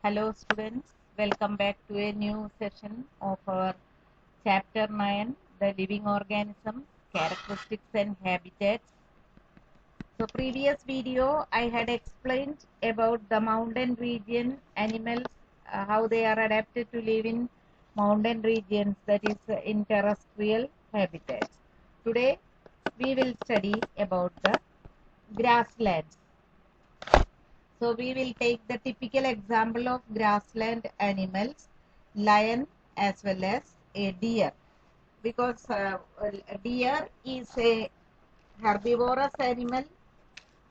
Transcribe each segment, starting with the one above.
Hello students, welcome back to a new session of our chapter 9, the living organisms, characteristics and habitats. So previous video I had explained about the mountain region animals, how they are adapted to live in mountain regions, that is in terrestrial habitats. Today we will study about the grasslands. So we will take the typical example of grassland animals, lion as well as a deer, because a deer is a herbivorous animal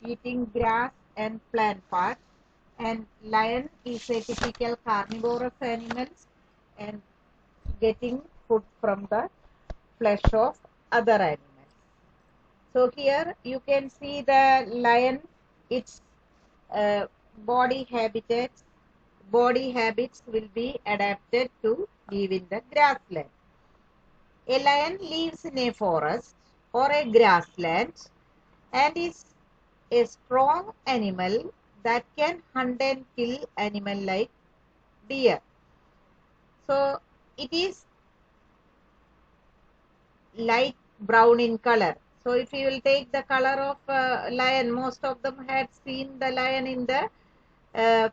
eating grass and plant parts, and lion is a typical carnivorous animal and getting food from the flesh of other animals. So here you can see the lion, its uh, body habits will be adapted to live in the grassland. A lion lives in a forest or a grassland and is a strong animal that can hunt and kill animal like deer. So it is light brown in color. So if you will take the color of lion, most of them had seen the lion in the uh,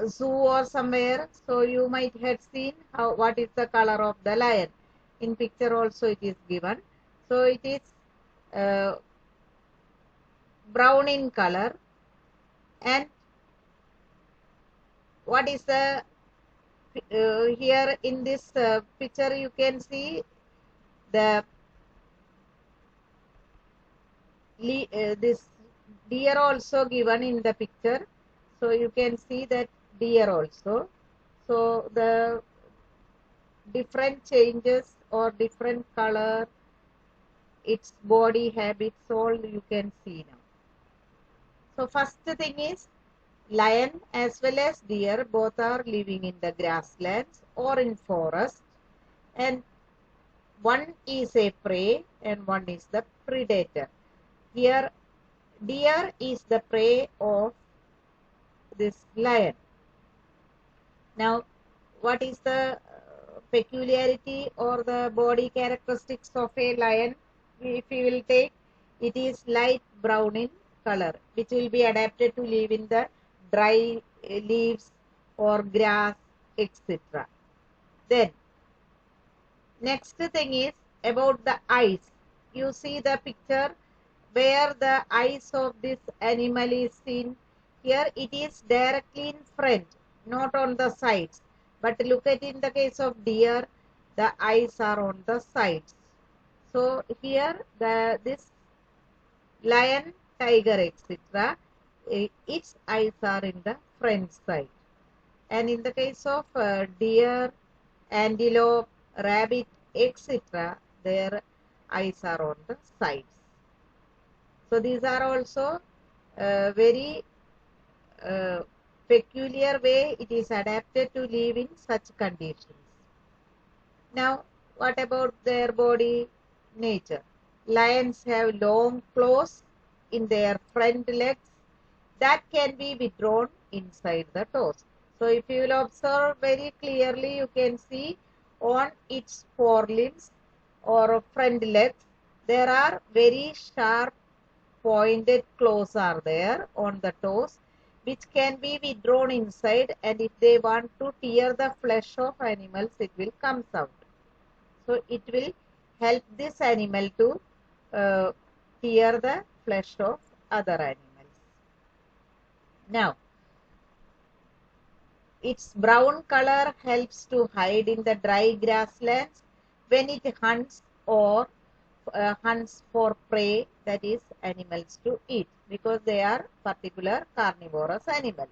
zoo or somewhere, so you might have seen what is the color of the lion. In picture also it is given. So it is brown in color, and what is the here in this picture you can see the this deer also given in the picture, so you can see that deer also. So the different changes or different color, its body habits, all you can see now. So first thing is, lion as well as deer both are living in the grasslands or in forest, and one is a prey and one is the predator. Here deer is the prey of this lion. Now what is the peculiarity or the body characteristics of a lion? If we will take, it is light brown in color, which will be adapted to live in the dry leaves or grass, etc. Then next thing is about the eyes. You see the picture where the eyes of this animal is seen. Here it is directly in front, not on the sides. But look at, in the case of deer, the eyes are on the sides. So here this lion, tiger, etc., its eyes are in the front side. And in the case of deer, antelope, rabbit, etc., their eyes are on the sides. So these are also very peculiar way it is adapted to live in such conditions. Now what about their body nature? Lions have long claws in their front legs that can be withdrawn inside the toes. So if you will observe very clearly, you can see on its forelimbs or front legs there are very sharp pointed claws are there on the toes, which can be withdrawn inside, and if they want to tear the flesh of animals, it will comes out. So it will help this animal to tear the flesh of other animals. Now its brown color helps to hide in the dry grasslands when it hunts or hunts for prey, that is animals to eat, because they are particular carnivorous animals.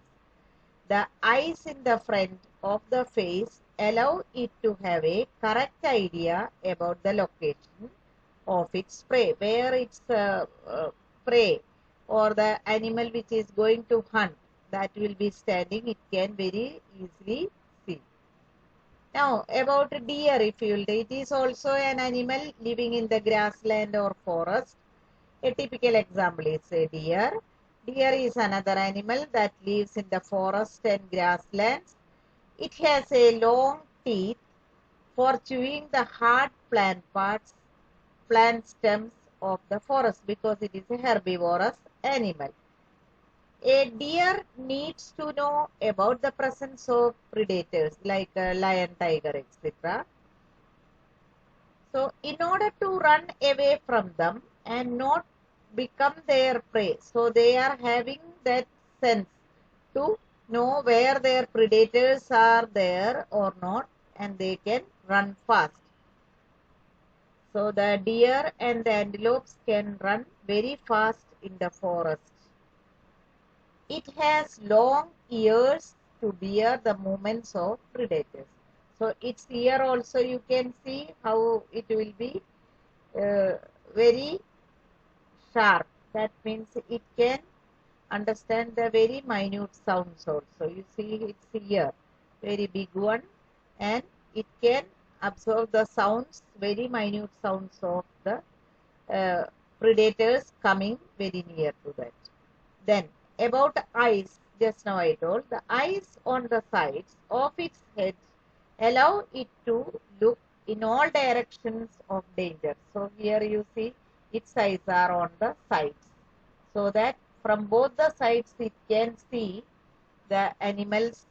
The eyes in the front of the face allow it to have a correct idea about the location of its prey, where its prey or the animal which is going to hunt, that will be standing, it can very easily see. Now about deer, if you will, it is also an animal living in the grassland or forest. A typical example is a deer. Deer is another animal that lives in the forest and grasslands. It has a long teeth for chewing the hard plant parts, plant stems of the forest because it is a herbivorous animal. A deer needs to know about the presence of predators like lion, tiger, etc. So, in order to run away from them and not become their prey, so they are having that sense to know where their predators are there or not, and they can run fast. So, the deer and the antelopes can run very fast in the forest. It has long ears to bear the movements of predators. So, its ear also you can see how it will be very sharp. That means it can understand the very minute sounds also. You see its ear, very big one, and it can absorb the sounds, very minute sounds of the predators coming very near to that. Then about the eyes, just now I told, the eyes on the sides of its head allow it to look in all directions of danger. So here you see its eyes are on the sides, so that from both the sides it can see the animals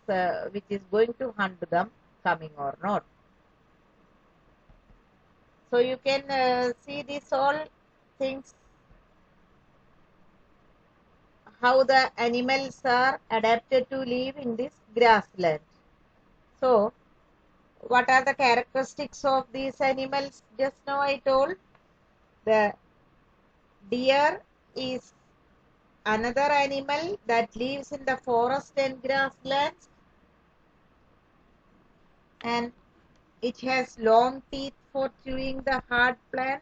which is going to hunt them coming or not. So you can see these all things, how the animals are adapted to live in this grassland. So what are the characteristics of these animals? Just now I told, the deer is another animal that lives in the forest and grasslands, and it has long teeth for chewing the hard plant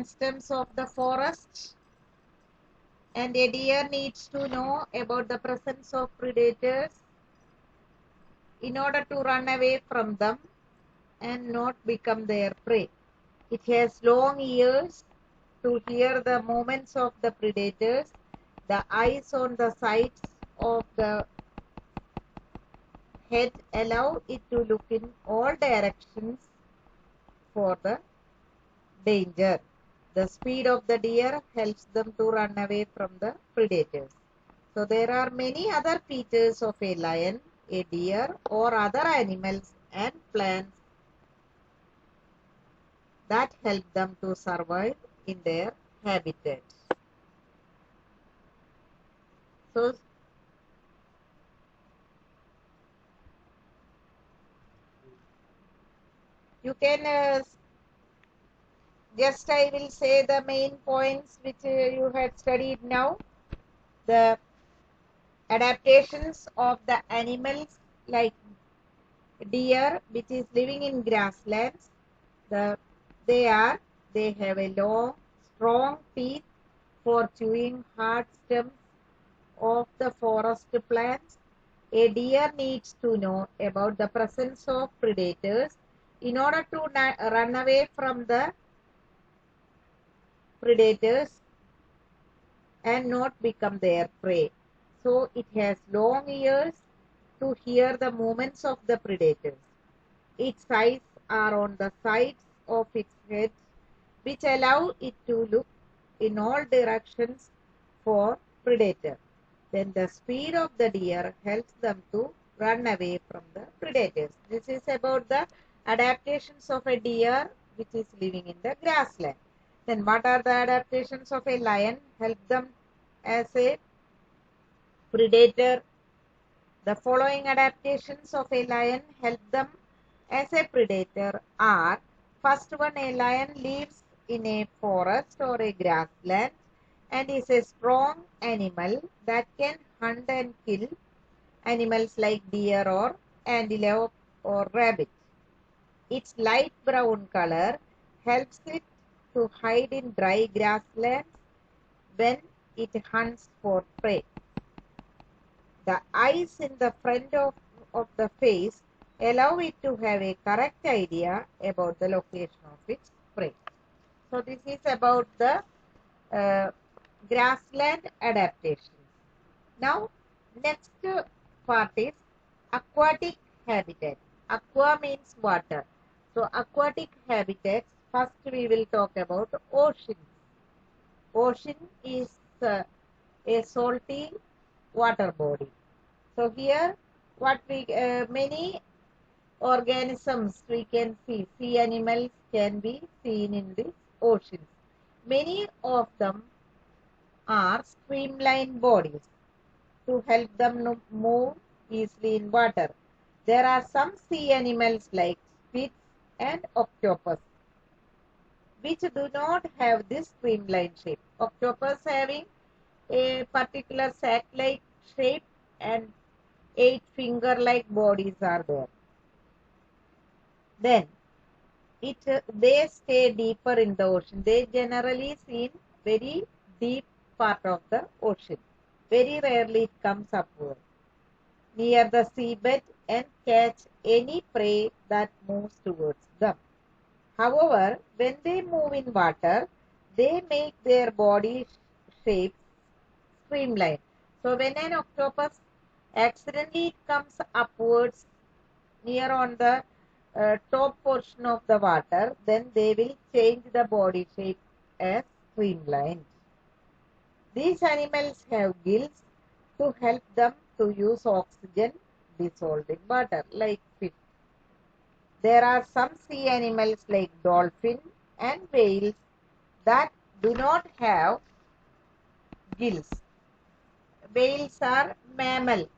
stems of the forest, and a deer needs to know about the presence of predators in order to run away from them and not become their prey. It has long ears to hear the movements of the predators. The eyes on the sides of the head allow it to look in all directions for the danger. The speed of the deer helps them to run away from the predators. So there are many other features of a lion, a deer, or other animals and plants that help them to survive in their habitat. So you can just I will say the main points which you had studied now. The adaptations of the animals like deer which is living in grasslands. They have a long strong teeth for chewing hard stems of the forest plants. A deer needs to know about the presence of predators in order to run away from the predators and not become their prey. So it has long ears to hear the movements of the predators. Its eyes are on the sides of its head, which allow it to look in all directions for predator. Then the speed of the deer helps them to run away from the predators. This is about the adaptations of a deer which is living in the grassland. Then what are the adaptations of a lion? Help them as a predator. The following adaptations of a lion help them as a predator are: first one, a lion lives in a forest or a grassland and is a strong animal that can hunt and kill animals like deer or antelope or rabbit. Its light brown color helps it to hide in dry grasslands when it hunts for prey. The eyes in the front of the face allow it to have a correct idea about the location of its prey. So this is about the grassland adaptation. Now, next part is aquatic habitat. Aqua means water. So, aquatic habitats, first we will talk about oceans. Ocean is a salty water body. So, here what we many organisms we can see, sea animals can be seen in this oceans. Many of them are streamlined bodies to help them move easily in water. There are some sea animals like squids and octopus which do not have this streamlined shape. Octopus having a particular sac-like shape and 8 finger-like bodies are there. Then they stay deeper in the ocean. They generally seen very deep part of the ocean. Very rarely it comes upward near the seabed and catch any prey that moves towards them. However, when they move in water, they make their body shapes streamlined. So when an octopus accidentally comes upwards near on the top portion of the water, then they will change the body shape as streamlined. These animals have gills to help them to use oxygen dissolved in water, like fish. There are some sea animals like dolphin and whales that do not have gills. Whales are mammal.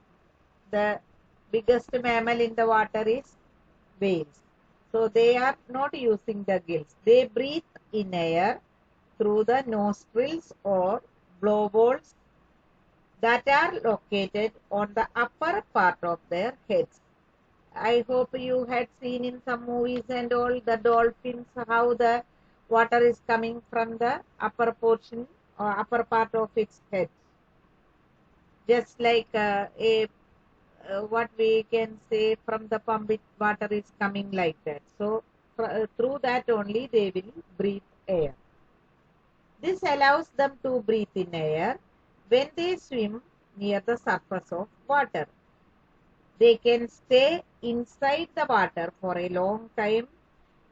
The biggest mammal in the water is whales. So they are not using the gills. They breathe in air through the nostrils or blowholes that are located on the upper part of their heads. I hope you had seen in some movies and all the dolphins, how the water is coming from the upper portion or upper part of its head. Just like what we can say from the pump, water is coming like that. So through that only they will breathe air. This allows them to breathe in air when they swim near the surface of water. They can stay inside the water for a long time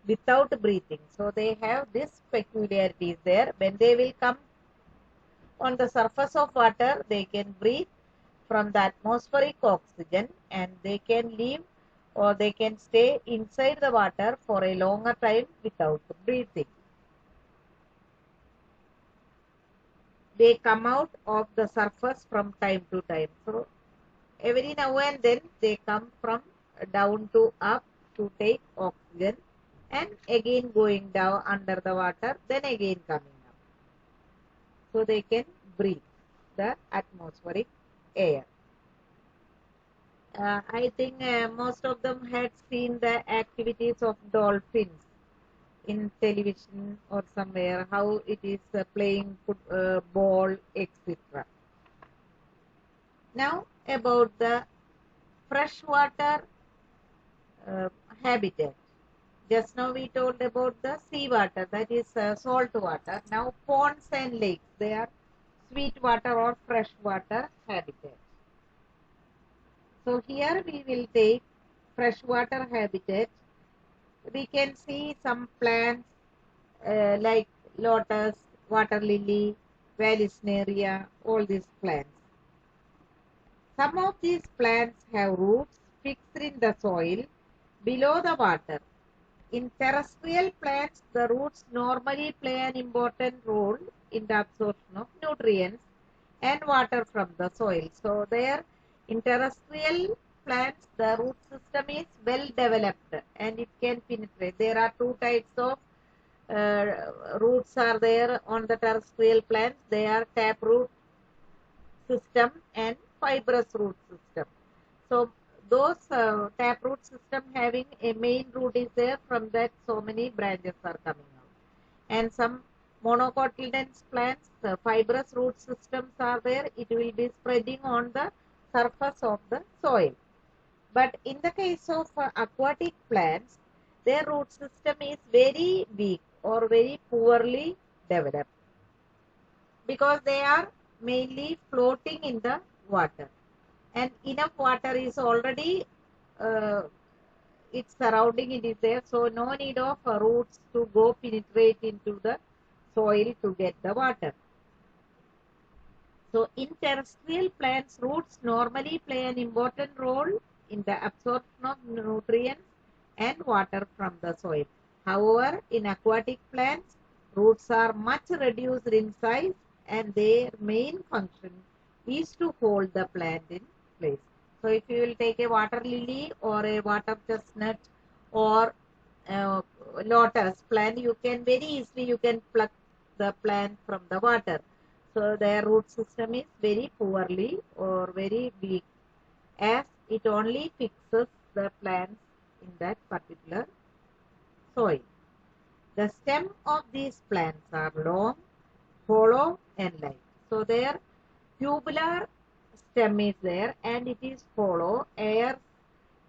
without breathing. So they have this peculiarities there. When they will come on the surface of water, they can breathe from the atmospheric oxygen and they can live or they can stay inside the water for a longer time without breathing. They come out of the surface from time to time. So every now and then they come from down to up to take oxygen and again going down under the water, then again coming up. So they can breathe the atmospheric air. I think most of them had seen the activities of dolphins in television or somewhere, how it is playing ball, etc. Now about the freshwater habitat. Just now we told about the seawater, that is salt water. Now ponds and lakes, they are sweet water or freshwater habitat. So here we will take freshwater habitat. We can see some plants like lotus, water lily, vallisneria, all these plants. Some of these plants have roots fixed in the soil below the water. In terrestrial plants, the roots normally play an important role in the absorption of nutrients and water from the soil. So there, in terrestrial plants, the root system is well developed and it can penetrate. There are two types of roots are there on the terrestrial plants. They are taproot system and fibrous root system. So those taproot system having a main root is there, from that so many branches are coming out. And some monocotyledonous plants, fibrous root systems are there, it will be spreading on the surface of the soil. But in the case of aquatic plants, their root system is very weak or very poorly developed. because they are mainly floating in the water, and enough water is already uh, its surrounding, it is there, so no need of roots to go penetrate into the soil to get the water. So in terrestrial plants, roots normally play an important role in the absorption of nutrients and water from the soil. However, in aquatic plants, roots are much reduced in size and their main function is to hold the plant in place. So if you will take a water lily or a water chestnut or lotus plant, you can very easily pluck the plant from the water. So their root system is very poorly or very weak, as it only fixes the plants in that particular soil. The stem of these plants are long, hollow and light. So their tubular stem is there and it is hollow, air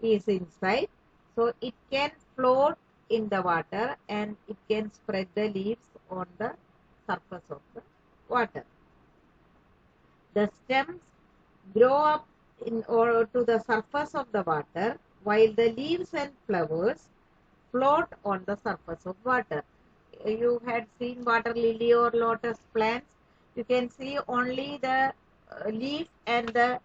is inside. So it can float in the water and it can spread the leaves on the surface of the water. The stems grow up in or to the surface of the water, while the leaves and flowers float on the surface of water. You had seen water lily or lotus plants. You can see only the leaf and the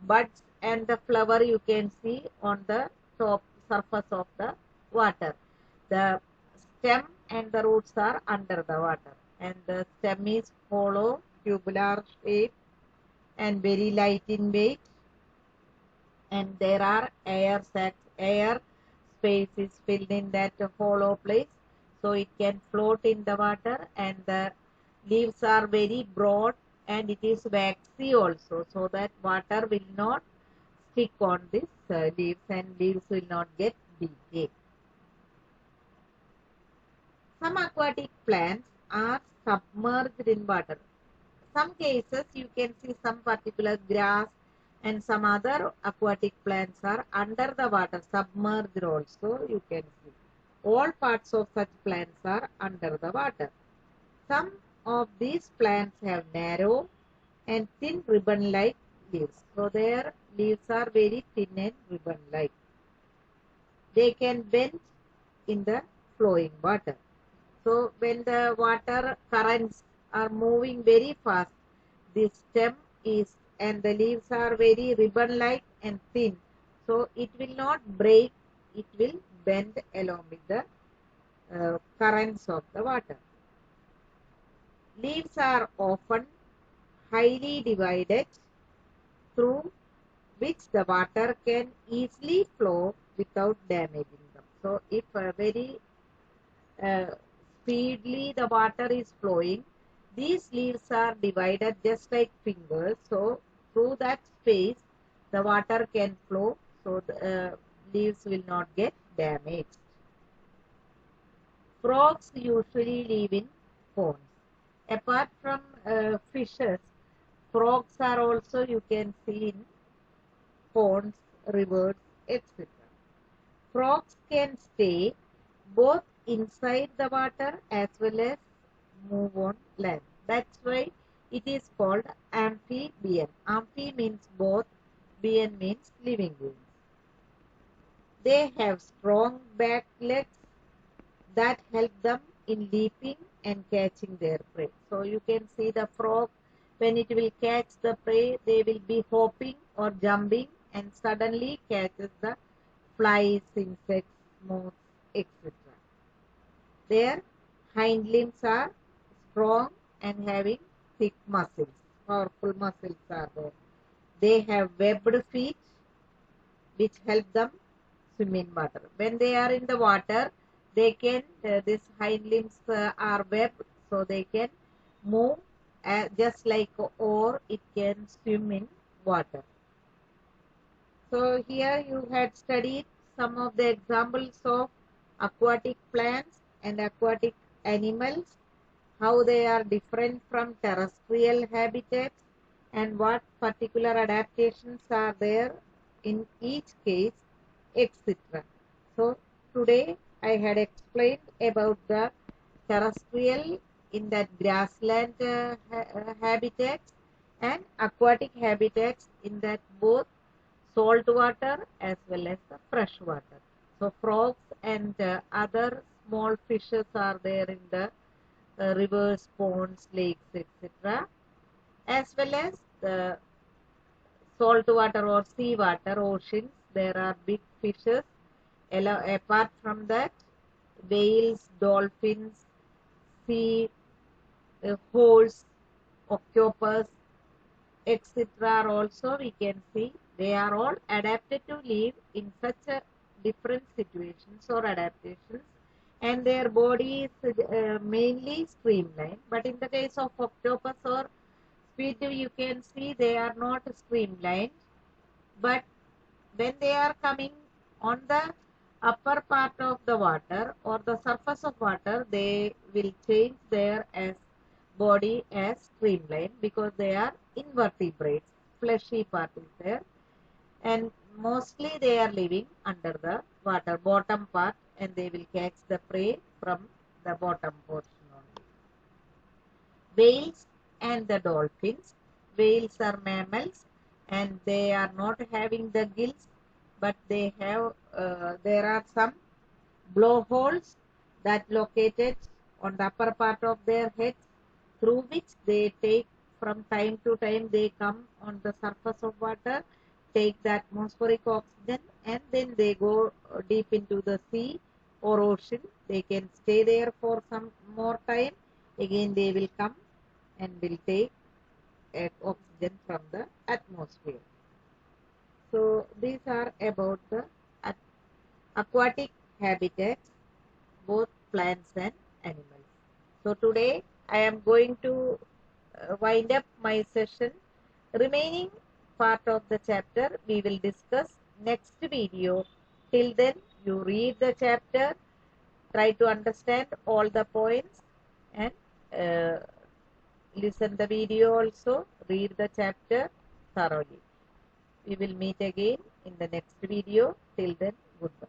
buds and the flower you can see on the top surface of the water. The stem and the roots are under the water, and the stem is hollow, tubular shape and very light in weight, and there are air space is filled in that hollow place, so it can float in the water, and the leaves are very broad and it is waxy also, so that water will not stick on this leaves and leaves will not get decayed. Some aquatic plants are submerged in water. Some cases you can see some particular grass and some other aquatic plants are under the water, submerged also you can see. All parts of such plants are under the water. Some of these plants have narrow and thin ribbon-like leaves. So their leaves are very thin and ribbon-like. They can bend in the flowing water. So when the water currents are moving very fast, the stem is and the leaves are very ribbon-like and thin. So it will not break, it will bend along with the currents of the water. Leaves are often highly divided, through which the water can easily flow without damaging them. So if very speedily the water is flowing, these leaves are divided just like fingers. So through that space the water can flow, so the leaves will not get damaged. Frogs usually live in ponds. Apart from fishes, frogs are also you can see in ponds, rivers, etc. Frogs can stay both inside the water as well as move on land. That's why it is called amphibian. Amphi means both, bien means living beings. They have strong back legs that help them in leaping and catching their prey. So you can see the frog, when it will catch the prey, they will be hopping or jumping and suddenly catches the flies, insects, moths, etc. Their hind limbs are strong and having thick muscles, powerful muscles are there. They have webbed feet which help them swim in water. When they are in the water, they can, these hind limbs are webbed, so they can move just like oar, it can swim in water. So here you had studied some of the examples of aquatic plants and aquatic animals, how they are different from terrestrial habitats and what particular adaptations are there in each case, etc. So today I had explained about the terrestrial in that grassland habitats and aquatic habitats in that both salt water as well as the fresh water. So frogs and other small fishes are there in the rivers, ponds, lakes, etc. As well as the salt water or sea water, oceans, there are big fishes. Apart from that, whales, dolphins, sea horse, octopus, etc. also we can see they are all adapted to live in such a different situations or adaptations, and their body is mainly streamlined. But in the case of octopus or squid, you can see they are not streamlined, but when they are coming on the upper part of the water or the surface of water, they will change their as body as streamline because they are invertebrates. Fleshy part is there, and mostly they are living under the water bottom part, and they will catch the prey from the bottom portion only. Whales and the dolphins. Whales are mammals and they are not having the gills, but they have, there are some blowholes that located on the upper part of their heads, through which they take from time to time, they come on the surface of water, take the atmospheric oxygen, and then they go deep into the sea or ocean. They can stay there for some more time. Again they will come and will take oxygen from the atmosphere. So these are about the aquatic habitats, both plants and animals. So today I am going to wind up my session. Remaining part of the chapter we will discuss next video. Till then, you read the chapter, try to understand all the points, and uh, listen the video also, read the chapter thoroughly. We will meet again in the next video. Till then, goodbye.